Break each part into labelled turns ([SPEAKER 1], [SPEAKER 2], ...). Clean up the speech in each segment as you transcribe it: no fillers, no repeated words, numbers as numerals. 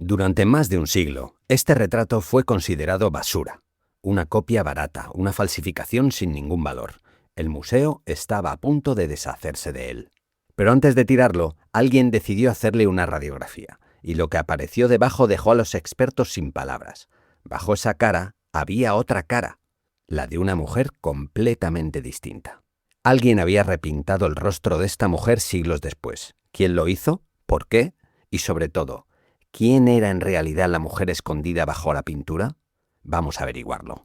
[SPEAKER 1] Durante más de un siglo, este retrato fue considerado basura, una copia barata, una falsificación sin ningún valor. El museo estaba a punto de deshacerse de él. Pero antes de tirarlo, alguien decidió hacerle una radiografía, y lo que apareció debajo dejó a los expertos sin palabras. Bajo esa cara había otra cara, la de una mujer completamente distinta. Alguien había repintado el rostro de esta mujer siglos después. ¿Quién lo hizo? ¿Por qué? Y sobre todo, ¿quién era en realidad la mujer escondida bajo la pintura? Vamos a averiguarlo.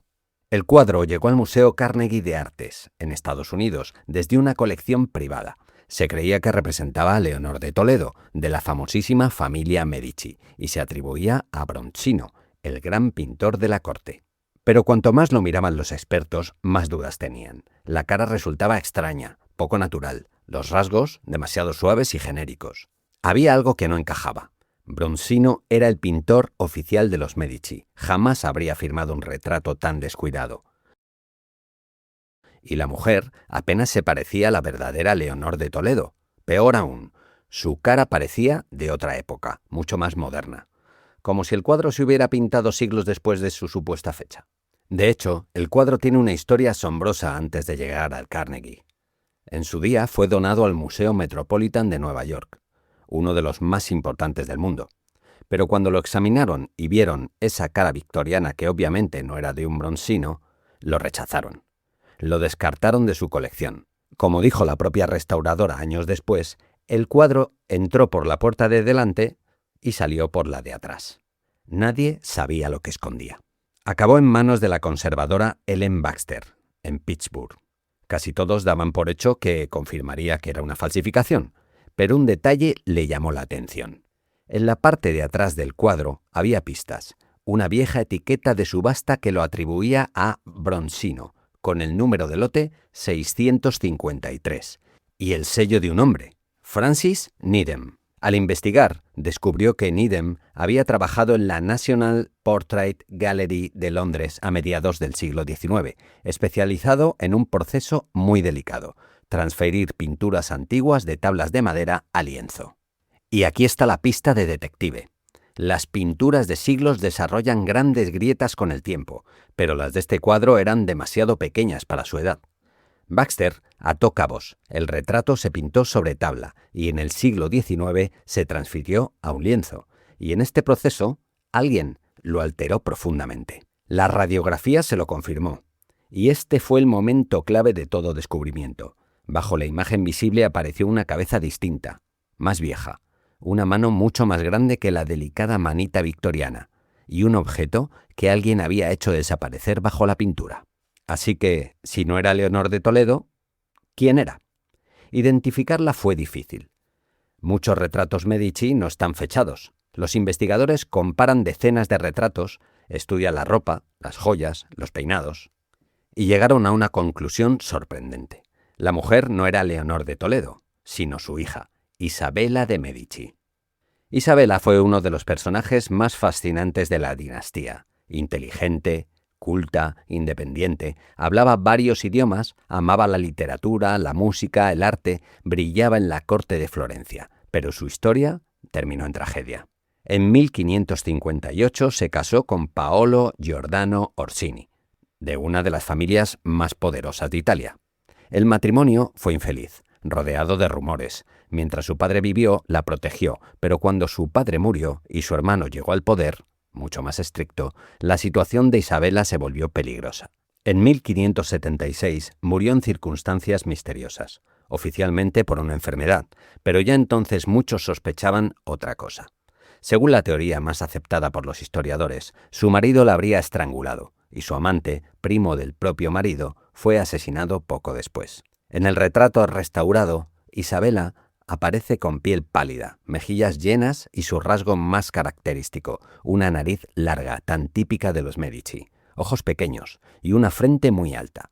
[SPEAKER 1] El cuadro llegó al Museo Carnegie de Artes, en Estados Unidos, desde una colección privada. Se creía que representaba a Leonor de Toledo, de la famosísima familia Medici, y se atribuía a Bronzino, el gran pintor de la corte. Pero cuanto más lo miraban los expertos, más dudas tenían. La cara resultaba extraña, poco natural, los rasgos demasiado suaves y genéricos. Había algo que no encajaba. Bronzino era el pintor oficial de los Medici. Jamás habría firmado un retrato tan descuidado. Y la mujer apenas se parecía a la verdadera Leonor de Toledo. Peor aún, su cara parecía de otra época, mucho más moderna, como si el cuadro se hubiera pintado siglos después de su supuesta fecha. De hecho, el cuadro tiene una historia asombrosa antes de llegar al Carnegie. En su día fue donado al Museo Metropolitan de Nueva York, uno de los más importantes del mundo. Pero cuando lo examinaron y vieron esa cara victoriana que obviamente no era de un Bronzino, lo rechazaron. Lo descartaron de su colección. Como dijo la propia restauradora años después, el cuadro entró por la puerta de delante y salió por la de atrás. Nadie sabía lo que escondía. Acabó en manos de la conservadora Ellen Baxter, en Pittsburgh. Casi todos daban por hecho que confirmaría que era una falsificación, pero un detalle le llamó la atención. En la parte de atrás del cuadro había pistas, una vieja etiqueta de subasta que lo atribuía a Bronzino, con el número de lote 653, y el sello de un hombre, Francis Needham. Al investigar, descubrió que Needham había trabajado en la National Portrait Gallery de Londres a mediados del siglo XIX, especializado en un proceso muy delicado, transferir pinturas antiguas de tablas de madera a lienzo. Y aquí está la pista de detective. Las pinturas de siglos desarrollan grandes grietas con el tiempo, pero las de este cuadro eran demasiado pequeñas para su edad. Baxter ató cabos, el retrato se pintó sobre tabla y en el siglo XIX se transfirió a un lienzo, y en este proceso alguien lo alteró profundamente. La radiografía se lo confirmó, y este fue el momento clave de todo descubrimiento. Bajo la imagen visible apareció una cabeza distinta, más vieja, una mano mucho más grande que la delicada manita victoriana, y un objeto que alguien había hecho desaparecer bajo la pintura. Así que, si no era Leonor de Toledo, ¿quién era? Identificarla fue difícil. Muchos retratos Medici no están fechados. Los investigadores comparan decenas de retratos, estudian la ropa, las joyas, los peinados, y llegaron a una conclusión sorprendente. La mujer no era Leonor de Toledo, sino su hija, Isabela de Medici. Isabela fue uno de los personajes más fascinantes de la dinastía, inteligente, culta, independiente, hablaba varios idiomas, amaba la literatura, la música, el arte, brillaba en la corte de Florencia, pero su historia terminó en tragedia. En 1558 se casó con Paolo Giordano Orsini, de una de las familias más poderosas de Italia. El matrimonio fue infeliz, rodeado de rumores. Mientras su padre vivió, la protegió, pero cuando su padre murió y su hermano llegó al poder, mucho más estricto, la situación de Isabela se volvió peligrosa. En 1576 murió en circunstancias misteriosas, oficialmente por una enfermedad, pero ya entonces muchos sospechaban otra cosa. Según la teoría más aceptada por los historiadores, su marido la habría estrangulado, y su amante, primo del propio marido, fue asesinado poco después. En el retrato restaurado, Isabela aparece con piel pálida, mejillas llenas y su rasgo más característico, una nariz larga, tan típica de los Medici, ojos pequeños y una frente muy alta,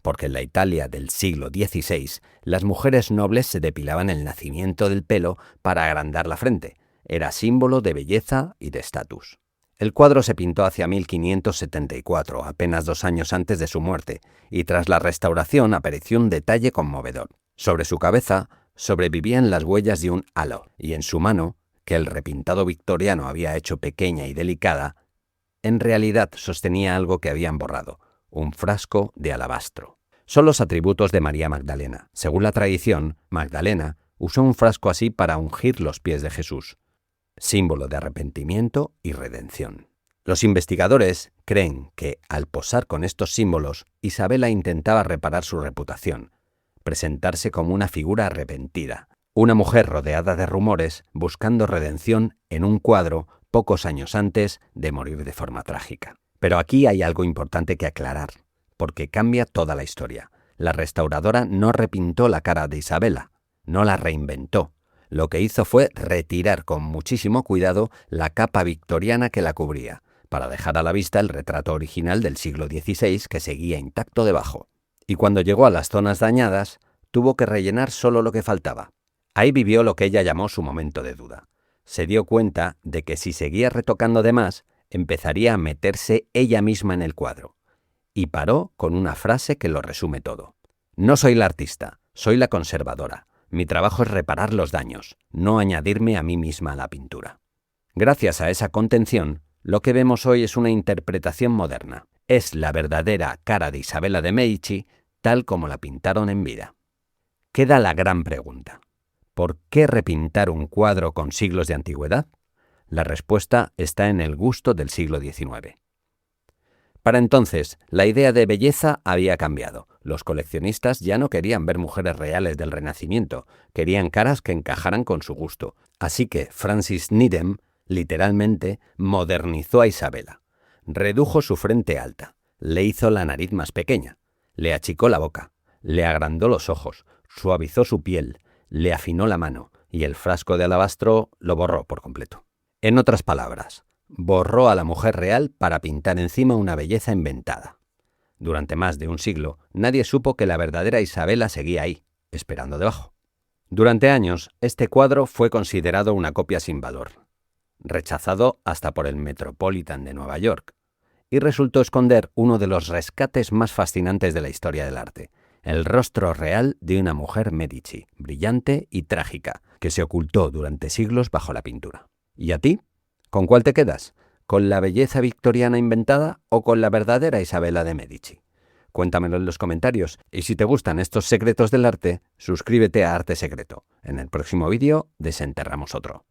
[SPEAKER 1] porque en la Italia del siglo XVI las mujeres nobles se depilaban el nacimiento del pelo para agrandar la frente, era símbolo de belleza y de estatus. El cuadro se pintó hacia 1574, apenas 2 años antes de su muerte, y tras la restauración apareció un detalle conmovedor. Sobre su cabeza sobrevivían las huellas de un halo, y en su mano que el repintado victoriano había hecho pequeña y delicada, en realidad sostenía algo que habían borrado, un frasco de alabastro. Son los atributos de María Magdalena. Según la tradición, Magdalena usó un frasco así para ungir los pies de Jesús, símbolo de arrepentimiento y redención. Los investigadores creen que, al posar con estos símbolos, Isabela intentaba reparar su reputación, presentarse como una figura arrepentida, una mujer rodeada de rumores buscando redención en un cuadro pocos años antes de morir de forma trágica. Pero aquí hay algo importante que aclarar, porque cambia toda la historia. La restauradora no repintó la cara de Isabela, no la reinventó. Lo que hizo fue retirar con muchísimo cuidado la capa victoriana que la cubría, para dejar a la vista el retrato original del siglo XVI que seguía intacto debajo. Y cuando llegó a las zonas dañadas, tuvo que rellenar solo lo que faltaba. Ahí vivió lo que ella llamó su momento de duda. Se dio cuenta de que si seguía retocando de más, empezaría a meterse ella misma en el cuadro. Y paró con una frase que lo resume todo. No soy la artista, soy la conservadora. Mi trabajo es reparar los daños, no añadirme a mí misma a la pintura. Gracias a esa contención, lo que vemos hoy es una interpretación moderna. Es la verdadera cara de Isabela de Medici tal como la pintaron en vida. Queda la gran pregunta. ¿Por qué repintar un cuadro con siglos de antigüedad? La respuesta está en el gusto del siglo XIX. Para entonces, la idea de belleza había cambiado. Los coleccionistas ya no querían ver mujeres reales del Renacimiento, querían caras que encajaran con su gusto. Así que Francis Needham, literalmente, modernizó a Isabela. Redujo su frente alta, le hizo la nariz más pequeña, le achicó la boca, le agrandó los ojos, suavizó su piel, le afinó la mano y el frasco de alabastro lo borró por completo. En otras palabras, borró a la mujer real para pintar encima una belleza inventada. Durante más de un siglo, nadie supo que la verdadera Isabela seguía ahí, esperando debajo. Durante años, este cuadro fue considerado una copia sin valor, rechazado hasta por el Metropolitan de Nueva York, y resultó esconder uno de los rescates más fascinantes de la historia del arte, el rostro real de una mujer Medici, brillante y trágica, que se ocultó durante siglos bajo la pintura. ¿Y a ti? ¿Con cuál te quedas? ¿Con la belleza victoriana inventada o con la verdadera Isabela de Medici? Cuéntamelo en los comentarios y si te gustan estos secretos del arte, suscríbete a Arte Secreto. En el próximo vídeo desenterramos otro.